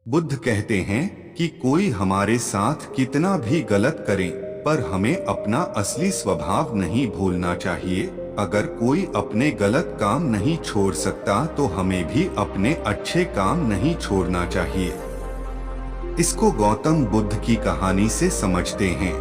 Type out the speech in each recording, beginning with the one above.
बुद्ध कहते हैं कि कोई हमारे साथ कितना भी गलत करे, पर हमें अपना असली स्वभाव नहीं भूलना चाहिए। अगर कोई अपने गलत काम नहीं छोड़ सकता तो हमें भी अपने अच्छे काम नहीं छोड़ना चाहिए। इसको गौतम बुद्ध की कहानी से समझते हैं।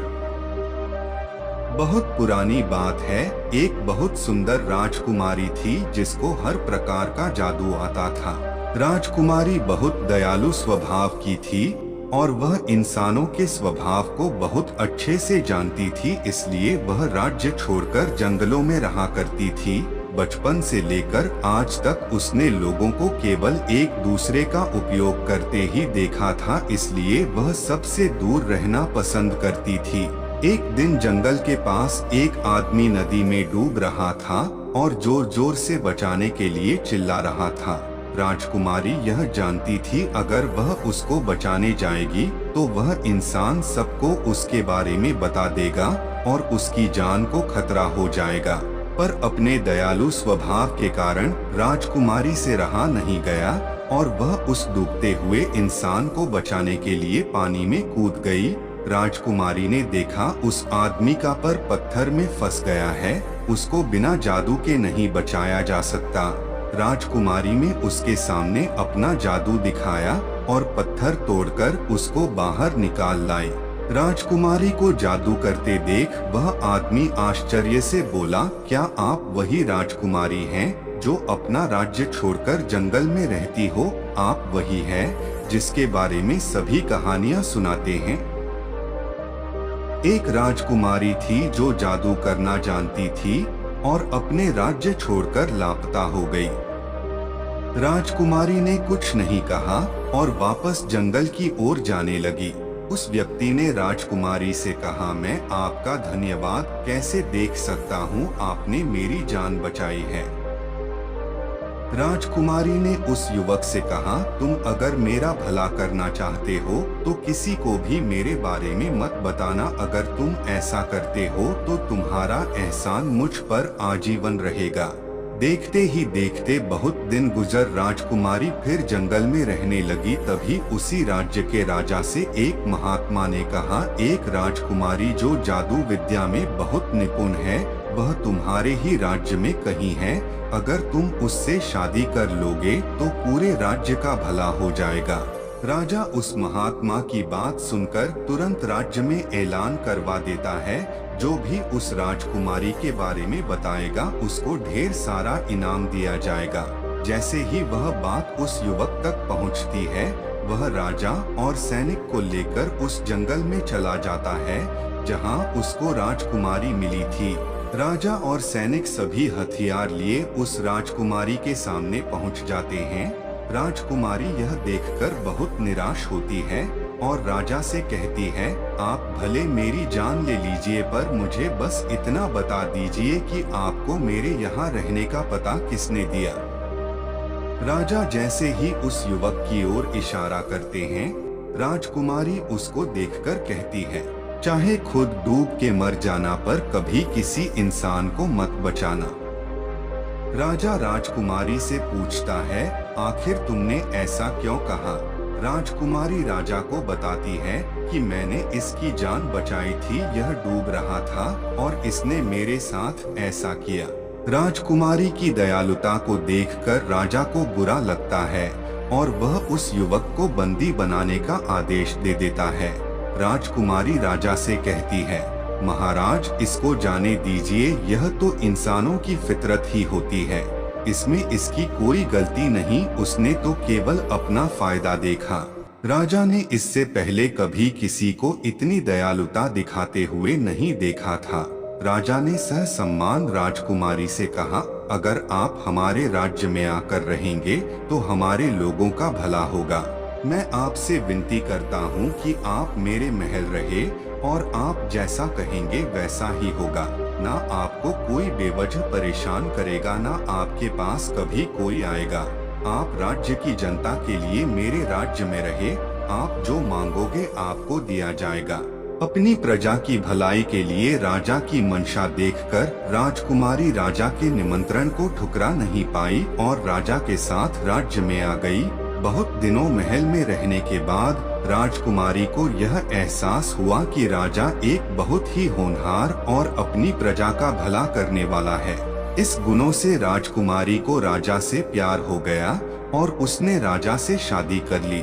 बहुत पुरानी बात है, एक बहुत सुंदर राजकुमारी थी जिसको हर प्रकार का जादू आता था। राजकुमारी बहुत दयालु स्वभाव की थी और वह इंसानों के स्वभाव को बहुत अच्छे से जानती थी, इसलिए वह राज्य छोड़कर जंगलों में रहा करती थी। बचपन से लेकर आज तक उसने लोगों को केवल एक दूसरे का उपयोग करते ही देखा था, इसलिए वह सबसे दूर रहना पसंद करती थी। एक दिन जंगल के पास एक आदमी नदी में डूब रहा था और जोर जोर से बचाने के लिए चिल्ला रहा था। राजकुमारी यह जानती थी अगर वह उसको बचाने जाएगी तो वह इंसान सबको उसके बारे में बता देगा और उसकी जान को खतरा हो जाएगा। पर अपने दयालु स्वभाव के कारण राजकुमारी से रहा नहीं गया और वह उस डूबते हुए इंसान को बचाने के लिए पानी में कूद गई। राजकुमारी ने देखा उस आदमी का पर पत्थर में फंस गया है, उसको बिना जादू के नहीं बचाया जा सकता। राजकुमारी ने उसके सामने अपना जादू दिखाया और पत्थर तोड़कर उसको बाहर निकाल लाई। राजकुमारी को जादू करते देख वह आदमी आश्चर्य से बोला, क्या आप वही राजकुमारी हैं जो अपना राज्य छोड़कर जंगल में रहती हो? आप वही हैं जिसके बारे में सभी कहानियां सुनाते हैं। एक राजकुमारी थी जो जादू करना जानती थी और अपने राज्य छोड़कर लापता हो गई। राजकुमारी ने कुछ नहीं कहा और वापस जंगल की ओर जाने लगी। उस व्यक्ति ने राजकुमारी से कहा, मैं आपका धन्यवाद कैसे देख सकता हूँ, आपने मेरी जान बचाई है। राजकुमारी ने उस युवक से कहा, तुम अगर मेरा भला करना चाहते हो तो किसी को भी मेरे बारे में मत बताना। अगर तुम ऐसा करते हो तो तुम्हारा एहसान मुझ पर आजीवन रहेगा। देखते ही देखते बहुत दिन गुजर राजकुमारी फिर जंगल में रहने लगी। तभी उसी राज्य के राजा से एक महात्मा ने कहा, एक राजकुमारी जो जादू विद्या में बहुत निपुण है वह तुम्हारे ही राज्य में कहीं है। अगर तुम उससे शादी कर लोगे तो पूरे राज्य का भला हो जाएगा। राजा उस महात्मा की बात सुनकर तुरंत राज्य में ऐलान करवा देता है, जो भी उस राजकुमारी के बारे में बताएगा उसको ढेर सारा इनाम दिया जाएगा। जैसे ही वह बात उस युवक तक पहुंचती है, वह राजा और सैनिक को लेकर उस जंगल में चला जाता है जहां उसको राजकुमारी मिली थी। राजा और सैनिक सभी हथियार लिए उस राजकुमारी के सामने पहुंच जाते हैं। राजकुमारी यह देखकर बहुत निराश होती है और राजा से कहती है, आप भले मेरी जान ले लीजिए पर मुझे बस इतना बता दीजिए कि आपको मेरे यहाँ रहने का पता किसने दिया। राजा जैसे ही उस युवक की ओर इशारा करते हैं, राजकुमारी उसको देखकर कहती है, चाहे खुद डूब के मर जाना पर कभी किसी इंसान को मत बचाना। राजा राजकुमारी से पूछता है, आखिर तुमने ऐसा क्यों कहा? राजकुमारी राजा को बताती है कि मैंने इसकी जान बचाई थी, यह डूब रहा था और इसने मेरे साथ ऐसा किया। राजकुमारी की दयालुता को देखकर राजा को बुरा लगता है और वह उस युवक को बंदी बनाने का आदेश दे देता है। राजकुमारी राजा से कहती है, महाराज इसको जाने दीजिए, यह तो इंसानों की फितरत ही होती है, इसमें इसकी कोई गलती नहीं, उसने तो केवल अपना फायदा देखा। राजा ने इससे पहले कभी किसी को इतनी दयालुता दिखाते हुए नहीं देखा था। राजा ने सहसम्मान राजकुमारी से कहा, अगर आप हमारे राज्य में आकर रहेंगे तो हमारे लोगों का भला होगा। मैं आपसे विनती करता हूँ कि आप मेरे महल रहे और आप जैसा कहेंगे वैसा ही होगा। ना आपको कोई बेवजह परेशान करेगा, ना आपके पास कभी कोई आएगा। आप राज्य की जनता के लिए मेरे राज्य में रहे, आप जो मांगोगे आपको दिया जाएगा। अपनी प्रजा की भलाई के लिए राजा की मंशा देखकर राजकुमारी राजा के निमंत्रण को ठुकरा नहीं पाई और राजा के साथ राज्य में आ गई। बहुत दिनों महल में रहने के बाद राजकुमारी को यह एहसास हुआ कि राजा एक बहुत ही होनहार और अपनी प्रजा का भला करने वाला है। इस गुणों से राजकुमारी को राजा से प्यार हो गया और उसने राजा से शादी कर ली।